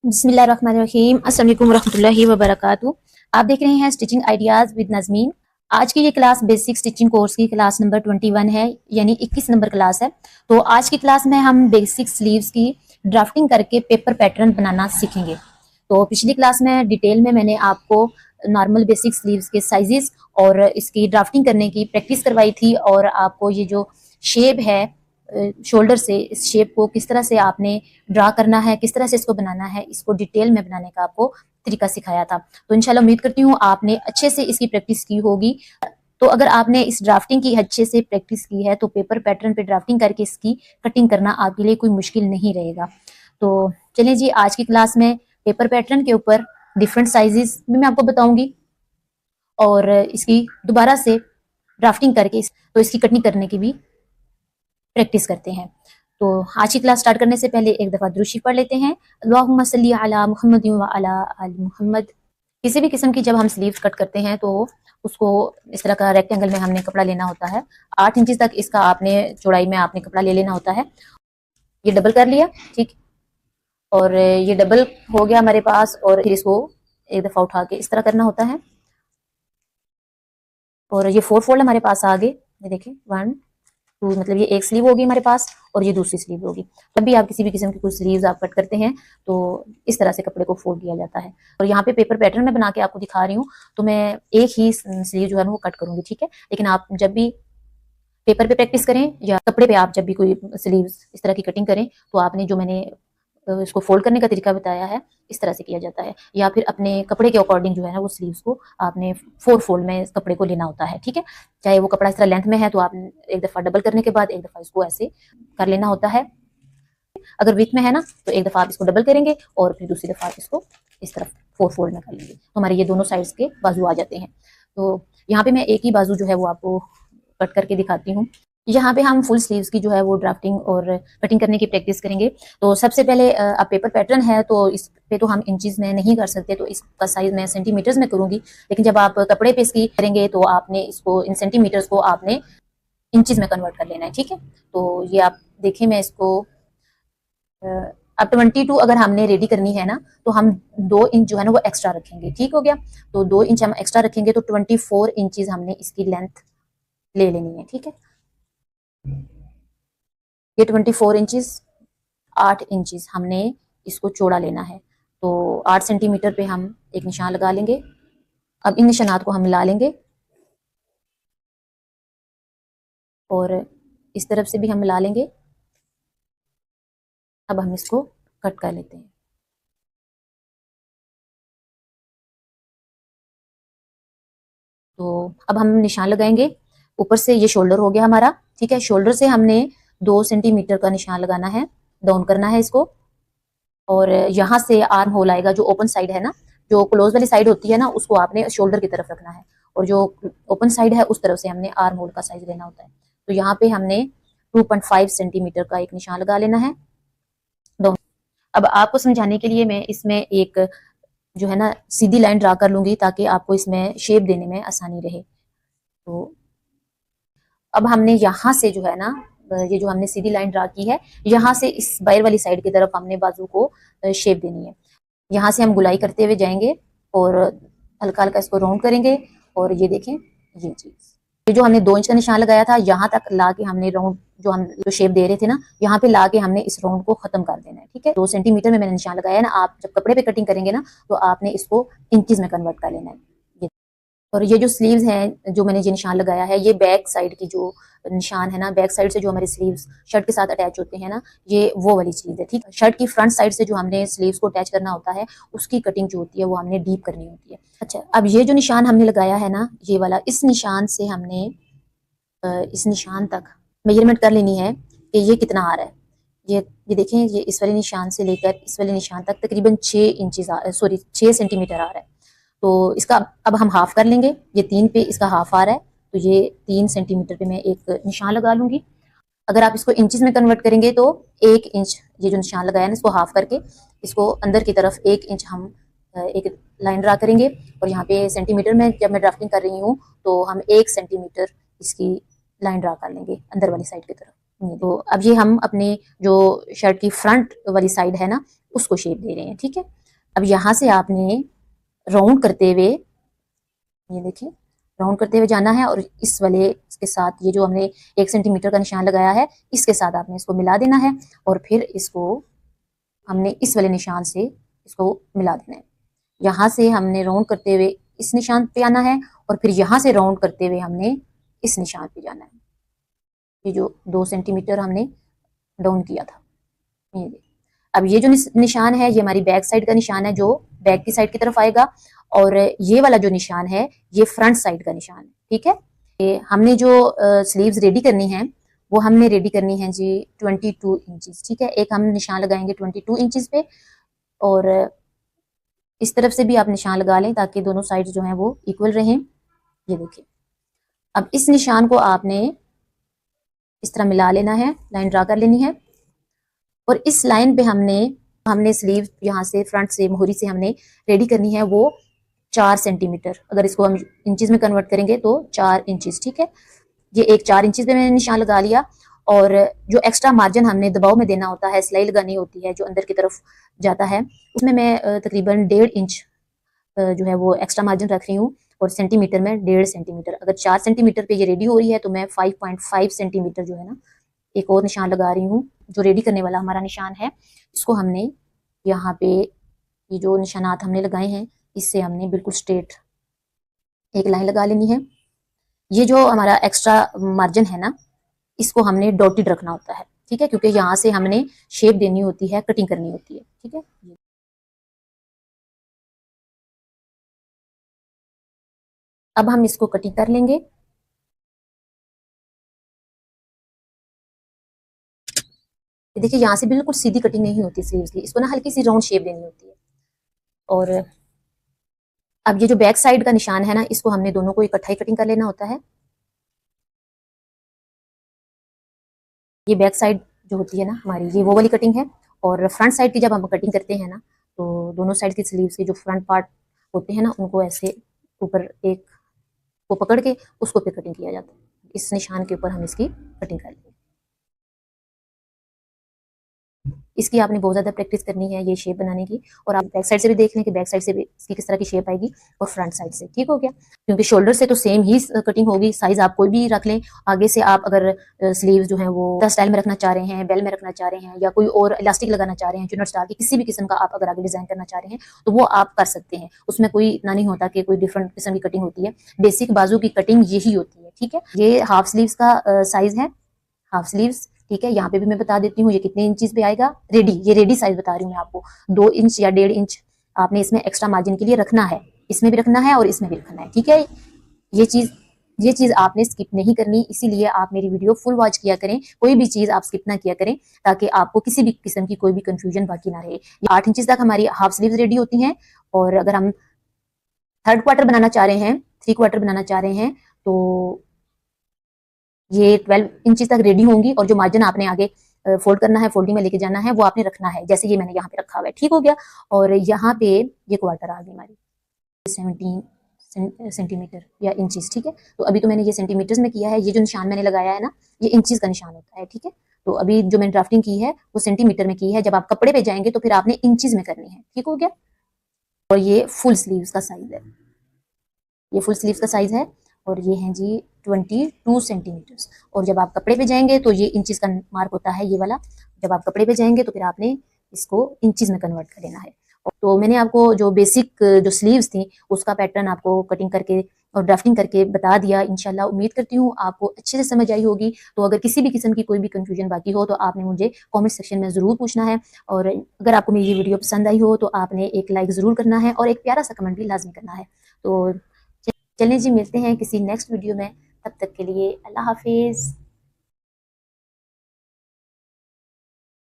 बिस्मिल्लाहिर्रहमानिर्रहीम अस्सलाम वालेकुम रहमतुल्लाहि व बरकातुहू। आप देख रहे हैं स्टिचिंग आइडियाज विद नज़मीन। आज की ये क्लास बेसिक स्टिचिंग कोर्स की क्लास नंबर 21 है, यानी 21 नंबर क्लास है। तो आज की क्लास में हम बेसिक स्लीव्स की ड्राफ्टिंग करके पेपर पैटर्न बनाना सीखेंगे। तो पिछली क्लास में डिटेल में मैंने आपको नॉर्मल बेसिक स्लीव्स के साइजेस और इसकी ड्राफ्टिंग करने की प्रैक्टिस करवाई थी, और आपको ये जो शेप है शोल्डर से, इस शेप को किस तरह से आपने ड्रा करना है, किस तरह से इसको बनाना है, इसको डिटेल में बनाने का आपको तरीका सिखाया था। तो इंशाल्लाह उम्मीद करती हूँ आपने अच्छे से इसकी प्रैक्टिस की होगी। तो अगर आपने इस ड्राफ्टिंग की अच्छे से प्रैक्टिस की है तो पेपर पैटर्न पे ड्राफ्टिंग करके इसकी कटिंग करना आपके लिए कोई मुश्किल नहीं रहेगा। तो चलिए जी, आज की क्लास में पेपर पैटर्न के ऊपर डिफरेंट साइजेस में मैं आपको बताऊंगी, और इसकी दोबारा से ड्राफ्टिंग करके तो इसकी कटिंग करने की भी प्रैक्टिस करते हैं। तो आज की क्लास स्टार्ट करने से पहले एक दफ़ा दुरूद शरीफ पढ़ लेते हैं। अल्लाहुम्मा सल्ली अला मुहम्मद व अला आलि मुहम्मद। किसी भी किस्म की जब हम स्लीव्स कट करते हैं तो उसको इस तरह का रेक्टेंगल में हमने कपड़ा लेना होता है। 8 इंच तक इसका आपने चौड़ाई में आपने कपड़ा ले लेना होता है। ये डबल कर लिया, ठीक, और ये डबल हो गया हमारे पास, और फिर इसको एक दफ़ा उठा के इस तरह करना होता है, और ये 4 फोल्ड हमारे पास आ गए। ये देखिए 1 2, मतलब ये एक स्लीव होगी हमारे पास और ये दूसरी स्लीव होगी। जब भी आप किसी भी किस्म की कुछ स्लीव्स आप कट करते हैं तो इस तरह से कपड़े को फोल्ड किया जाता है। और यहाँ पे पेपर पैटर्न में बना के आपको दिखा रही हूँ, तो मैं एक ही स्लीव जो है ना वो कट करूंगी, ठीक है। लेकिन आप जब भी पेपर पे प्रैक्टिस करें या कपड़े पे आप जब भी कोई स्लीव्स इस तरह की कटिंग करें तो आपने जो मैंने इसको फोल्ड करने का तरीका बताया है इस तरह से किया जाता है, या फिर अपने कपड़े के अकॉर्डिंग जो है ना वो स्लीव्स को आपने 4 फोल्ड में इस कपड़े को लेना होता है, ठीक है। चाहे वो कपड़ा इस तरह लेंथ में है तो आप एक दफा डबल करने के बाद एक दफा इसको ऐसे कर लेना होता है। अगर विथ में है ना तो एक दफा आप इसको डबल करेंगे और फिर दूसरी दफा आप इसको इस तरफ 4 फोल्ड में कर लेंगे, तो हमारे ये दोनों साइड्स के बाजू आ जाते हैं। तो यहाँ पे मैं एक ही बाजू जो है वो आपको कट करके दिखाती हूँ। यहाँ पे हम फुल स्लीव्स की जो है वो ड्राफ्टिंग और कटिंग करने की प्रैक्टिस करेंगे। तो सबसे पहले अब पेपर पैटर्न है तो इस पे तो हम इंचेस में नहीं कर सकते, तो इसका साइज मैं सेंटीमीटर्स में करूंगी। लेकिन जब आप कपड़े पे इसकी करेंगे तो आपने इसको इन सेंटीमीटर्स को आपने इंचेस में कन्वर्ट कर लेना है, ठीक है। तो ये आप देखें, मैं इसको अब 22 अगर हमने रेडी करनी है ना तो हम 2 इंच जो है ना वो एक्स्ट्रा रखेंगे, ठीक हो गया। तो 2 इंच हम एक्स्ट्रा रखेंगे तो 24 इंचेस हमने इसकी लेंथ ले लेनी है, ठीक है। ये 24 इंचेस 8 इंचेस हमने इसको चौड़ा लेना है। तो 8 सेंटीमीटर पे हम एक निशान लगा लेंगे। अब इन निशानात को हम मिला लेंगे और इस तरफ से भी हम मिला लेंगे। अब हम इसको कट कर लेते हैं। तो अब हम निशान लगाएंगे। ऊपर से ये शोल्डर हो गया हमारा, ठीक है। शोल्डर से हमने 2 सेंटीमीटर का निशान लगाना है, डाउन करना है इसको। और यहाँ से आर्म होल आएगा, जो ओपन साइड है ना, जो क्लोज वाली साइड होती है ना उसको आपने शोल्डर की तरफ रखना है, और जो ओपन साइड है उस तरफ से हमने आर्म होल का साइज लेना होता है। तो यहाँ पे हमने 2.5 सेंटीमीटर का एक निशान लगा लेना है। अब आपको समझाने के लिए मैं इसमें एक जो है ना सीधी लाइन ड्रा कर लूंगी ताकि आपको इसमें शेप देने में आसानी रहे। तो अब हमने यहाँ से जो है ना, ये जो हमने सीधी लाइन ड्रा की है, यहाँ से इस बाहर वाली साइड की तरफ हमने बाजू को शेप देनी है। यहाँ से हम गुलाई करते हुए जाएंगे और हल्का हल्का इसको राउंड करेंगे। और ये देखें, ये चीज, ये जो हमने 2 इंच का निशान लगाया था यहाँ तक ला के हमने राउंड जो हम जो शेप दे रहे थे ना, यहाँ पे ला के हमने इस राउंड को खत्म कर देना है, ठीक है। 2 सेंटीमीटर में मैंने निशान लगाया ना, आप जब कपड़े पे कटिंग करेंगे ना तो आपने इसको इंचेस में कन्वर्ट कर लेना है। और ये जो स्लीव्स हैं, जो मैंने ये निशान लगाया है, ये बैक साइड की जो निशान है ना, बैक साइड से जो हमारे स्लीव्स शर्ट के साथ अटैच होते हैं ना, ये वो वाली चीज है, ठीक है। शर्ट की फ्रंट साइड से जो हमने स्लीव्स को अटैच करना होता है उसकी कटिंग जो होती है वो हमने डीप करनी होती है। अच्छा, अब ये जो निशान हमने लगाया है ना, ये वाला, इस निशान से हमने इस निशान तक मेजरमेंट कर लेनी है कि ये कितना आ रहा है। ये देखें, ये इस वाले निशान से लेकर इस वाले निशान तक तकरीबन 6 इंचेस, सॉरी 6 सेंटीमीटर आ रहा है। तो इसका अब हम हाफ कर लेंगे। ये 3 पे इसका हाफ आ रहा है, तो ये 3 सेंटीमीटर पे मैं एक निशान लगा लूंगी। अगर आप इसको इंचेस में कन्वर्ट करेंगे तो 1 इंच, ये जो निशान लगाया ना इसको हाफ करके इसको अंदर की तरफ 1 इंच हम एक लाइन ड्रा करेंगे। और यहाँ पे सेंटीमीटर में जब मैं ड्राफ्टिंग कर रही हूँ तो हम 1 सेंटीमीटर इसकी लाइन ड्रा कर लेंगे अंदर वाली साइड की तरफ। तो अब ये हम अपने जो शर्ट की फ्रंट वाली साइड है ना उसको शेप दे रहे हैं, ठीक है। अब यहाँ से आपने राउंड करते हुए, ये देखिए राउंड करते हुए जाना है और इस वाले के साथ ये जो हमने 1 सेंटीमीटर का निशान लगाया है इसके साथ आपने इसको मिला देना है और फिर इसको हमने इस वाले निशान से इसको मिला देना है। यहाँ से हमने राउंड करते हुए इस निशान पे आना है और फिर यहाँ से राउंड करते हुए हमने इस निशान पे जाना है। ये जो 2 सेंटीमीटर हमने डाउन किया था, ये अब ये जो निशान है ये हमारी बैक साइड का निशान है, जो बैक की साइड की तरफ आएगा, और ये वाला जो निशान है ये फ्रंट साइड का निशान है, ठीक है। ये हमने जो स्लीव्स रेडी करनी है वो हमने रेडी करनी है जी 22 इंचेस, ठीक है। एक हम निशान लगाएंगे 22 इंचेस पे और इस तरफ से भी आप निशान लगा लें ताकि दोनों साइड जो है वो इक्वल रहें। ये देखिए अब इस निशान को आपने इस तरह मिला लेना है, लाइन ड्रा कर लेनी है और इस लाइन पे हमने स्लीव यहाँ से फ्रंट से मोहरी से हमने रेडी करनी है वो 4 सेंटीमीटर, अगर इसको हम इंचेस में कन्वर्ट करेंगे तो 4 इंचेस, ठीक है। ये एक 4 इंचेस पे मैंने निशान लगा लिया और जो एक्स्ट्रा मार्जिन हमने दबाव में देना होता है, सिलाई लगानी होती है जो अंदर की तरफ जाता है, उसमें मैं तकरीबन 1.5 इंच जो है वो एक्स्ट्रा मार्जिन रख रही हूँ और सेंटीमीटर में 1.5 सेंटीमीटर। अगर 4 सेंटीमीटर पे ये रेडी हो रही है तो मैं 5.5 सेंटीमीटर जो है ना एक और निशान लगा रही हूँ। जो रेडी करने वाला हमारा निशान है इसको हमने यहाँ पे ये जो निशानात हमने लगाए हैं इससे हमने बिल्कुल स्ट्रेट एक लाइन लगा लेनी है। ये जो हमारा एक्स्ट्रा मार्जिन है ना इसको हमने डॉटेड रखना होता है, ठीक है, क्योंकि यहाँ से हमने शेप देनी होती है, कटिंग करनी होती है, ठीक है। अब हम इसको कटिंग कर लेंगे। देखिए यहाँ से बिल्कुल सीधी कटिंग नहीं होती स्लीव्स की, इसको ना हल्की सी राउंड शेप देनी होती है। और अब ये जो बैक साइड का निशान है ना इसको हमने दोनों को इकट्ठा ही कटिंग कर लेना होता है। ये बैक साइड जो होती है ना हमारी ये वो वाली कटिंग है और फ्रंट साइड की जब हम कटिंग करते हैं ना तो दोनों साइड की स्लीव्स के जो फ्रंट पार्ट होते हैं ना उनको ऐसे ऊपर एक को पकड़ के उसको फिर कटिंग किया जाता है। इस निशान के ऊपर हम इसकी कटिंग कर लेंगे। इसकी आपने बहुत ज्यादा प्रैक्टिस करनी है ये शेप बनाने की, और आप बैक साइड से भी देख लें कि बैक साइड से भी इसकी किस तरह की शेप आएगी और फ्रंट साइड से, ठीक हो गया। क्योंकि शोल्डर से तो सेम ही कटिंग होगी, साइज आप कोई भी रख लें। आगे से आप अगर स्लीव जो है वो स्टाइल में रखना चाह रहे हैं, बेल में रखना चाह रहे हैं या कोई और इलास्टिक लगाना चाह रहे हैं, चुनट स्टाइल की किसी भी किस्म का आप अगर आगे डिजाइन करना चाह रहे हैं तो वो आप कर सकते हैं। उसमें कोई इतना नहीं होता कि कोई डिफरेंट किस्म की कटिंग होती है, बेसिक बाजू की कटिंग यही होती है, ठीक है। ये हाफ स्लीव्स का साइज है, हाफ स्लीव्स, ठीक है। यहाँ पे भी मैं बता देती हूँ ये कितने इंचेस पे आएगा रेडी, ये रेडी साइज बता रही हूँ मैं आपको, 2 इंच या 1.5 इंच आपने इसमें एक्स्ट्रा मार्जिन के लिए रखना है, इसमें भी रखना है और इसमें भी रखना है, ठीक है। ये चीज आपने स्किप नहीं करनी, इसीलिए आप मेरी वीडियो फुल वॉच किया करें, कोई भी चीज आप स्किप ना किया करें ताकि आपको किसी भी किस्म की कोई भी कंफ्यूजन बाकी ना रहे। 8 इंचेस तक हमारी हाफ स्लीव्स रेडी होती हैं और अगर हम 3rd क्वार्टर बनाना चाह रहे हैं, 3 क्वार्टर बनाना चाह रहे हैं तो ये 12 इंचेस तक रेडी होंगी और जो मार्जिन आपने आगे फोल्ड करना है, फोल्डिंग में लेके जाना है वो आपने रखना है, जैसे ये मैंने यहाँ पे रखा हुआ है, ठीक हो गया। और यहाँ पे ये क्वार्टर आ गई हमारी 17 सेंटीमीटर या इंचेस, ठीक है। तो अभी तो मैंने ये सेंटीमीटर्स में किया है, ये जो निशान मैंने लगाया है ना ये इंचेस का निशान होता है, ठीक है। तो अभी जो मैंने ड्राफ्टिंग की है वो सेंटीमीटर में की है, जब आप कपड़े पे जाएंगे तो फिर आपने इंचेस में करनी है, ठीक हो गया। और ये फुल स्लीव्स का साइज है, ये फुल स्लीव्स का साइज है और ये है जी 22 सेंटीमीटर्स। और जब आप कपड़े पे जाएंगे तो ये इंचेस का मार्क होता है ये वाला, जब आप कपड़े पे जाएंगे तो फिर आपने इसको इंचेस में कन्वर्ट कर लेना है। तो मैंने आपको जो बेसिक जो स्लीव्स थी उसका पैटर्न आपको कटिंग करके और ड्राफ्टिंग करके बता दिया। इंशाल्लाह उम्मीद करती हूँ आपको अच्छे से समझ आई होगी। तो अगर किसी भी किस्म की कोई भी कंफ्यूजन बाकी हो तो आपने मुझे कमेंट सेक्शन में ज़रूर पूछना है, और अगर आपको मेरी ये वीडियो पसंद आई हो तो आपने एक लाइक ज़रूर करना है और एक प्यारा सा कमेंट भी लाजमी करना है। तो चलें जी, मिलते हैं किसी नेक्स्ट वीडियो में, तब तक के लिए अल्लाह हाफिज़।